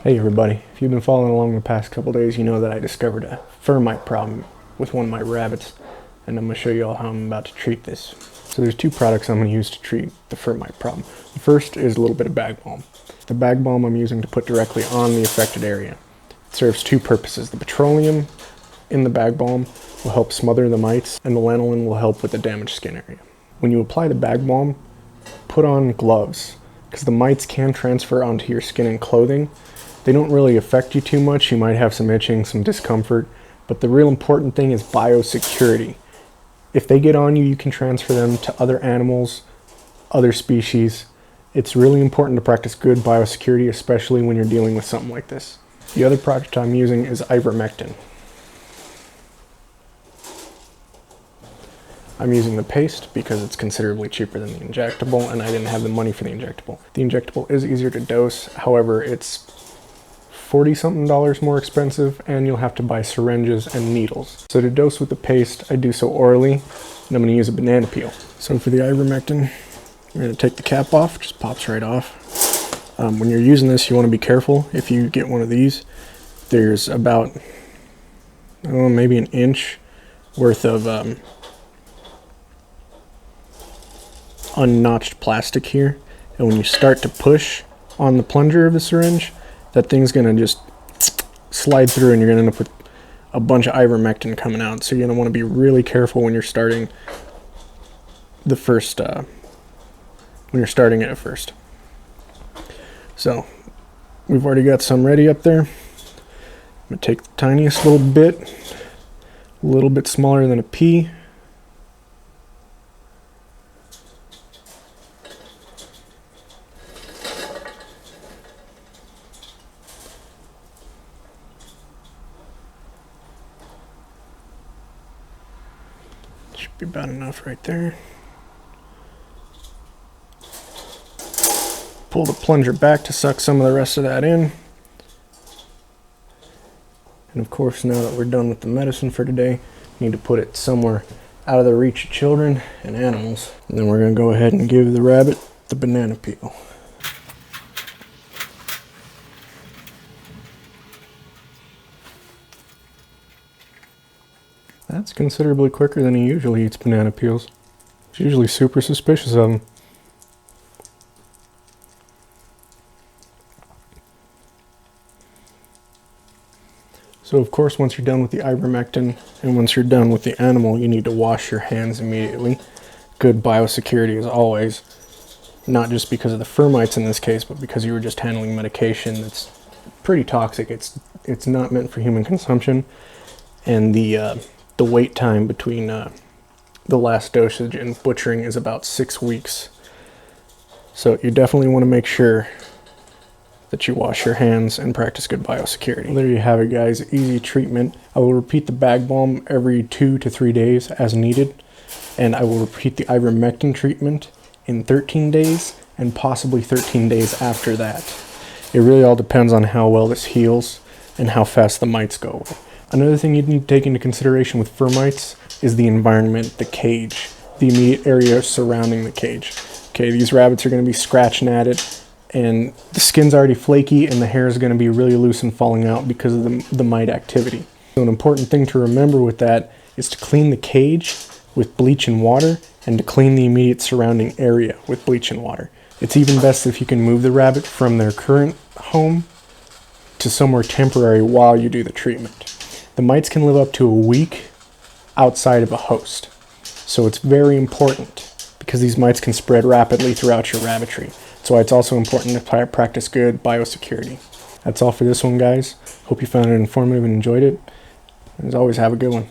Hey everybody, if you've been following along the past couple days, you know that I discovered a termite problem with one of my rabbits, and I'm going to show you all how I'm about to treat this. So there's two products I'm going to use to treat the termite problem. The first is a little bit of bag balm. The bag balm I'm using to put directly on the affected area. It serves two purposes. The petroleum in the bag balm will help smother the mites, and the lanolin will help with the damaged skin area. When you apply the bag balm, put on gloves, because the mites can transfer onto your skin and clothing. They don't really affect you too much. You might have some itching, some discomfort, but the real important thing is biosecurity. If they get on you, you can transfer them to other animals, other species. It's really important to practice good biosecurity, especially when you're dealing with something like this. The other product I'm using is Ivermectin. I'm using the paste because it's considerably cheaper than the injectable, and I didn't have the money for the injectable. The injectable is easier to dose, however, it's $40-something more expensive, and you'll have to buy syringes and needles. So to dose with the paste, I do so orally, and I'm going to use a banana peel. So for the ivermectin, you're going to take the cap off, just pops right off. When you're using this, you want to be careful. If you get one of these, there's about, maybe an inch worth of unnotched plastic here, and when you start to push on the plunger of the syringe, that thing's going to just slide through and you're going to end up with a bunch of ivermectin coming out. So you're going to want to be really careful when you're starting the first, when you're starting it at first. So we've already got some ready up there. I'm going to take the tiniest little bit, a little bit smaller than a pea. Should be about enough right there. Pull the plunger back to suck some of the rest of that in. And of course, now that we're done with the medicine for today, we need to put it somewhere out of the reach of children and animals. And then we're going to go ahead and give the rabbit the banana peel. That's considerably quicker than he usually eats banana peels. He's usually super suspicious of them. So of course, once you're done with the ivermectin and once you're done with the animal, you need to wash your hands immediately. Good biosecurity as always, not just because of the termites in this case, but because you were just handling medication that's pretty toxic. It's not meant for human consumption, and the wait time between the last dosage and butchering is about 6 weeks. So you definitely want to make sure that you wash your hands and practice good biosecurity. Well, there you have it, guys. Easy treatment. I will repeat the bag balm every 2 to 3 days as needed, and I will repeat the ivermectin treatment in 13 days and possibly 13 days after that. It really all depends on how well this heals and how fast the mites go away. Another thing you need to take into consideration with termites is the environment, the cage, the immediate area surrounding the cage. Okay, these rabbits are going to be scratching at it, and the skin's already flaky and the hair is going to be really loose and falling out because of the mite activity. So an important thing to remember with that is to clean the cage with bleach and water, and to clean the immediate surrounding area with bleach and water. It's even best if you can move the rabbit from their current home to somewhere temporary while you do the treatment. The mites can live up to a week outside of a host. So it's very important because these mites can spread rapidly throughout your rabbitry. That's why it's also important to practice good biosecurity. That's all for this one, guys. Hope you found it informative and enjoyed it. As always, have a good one.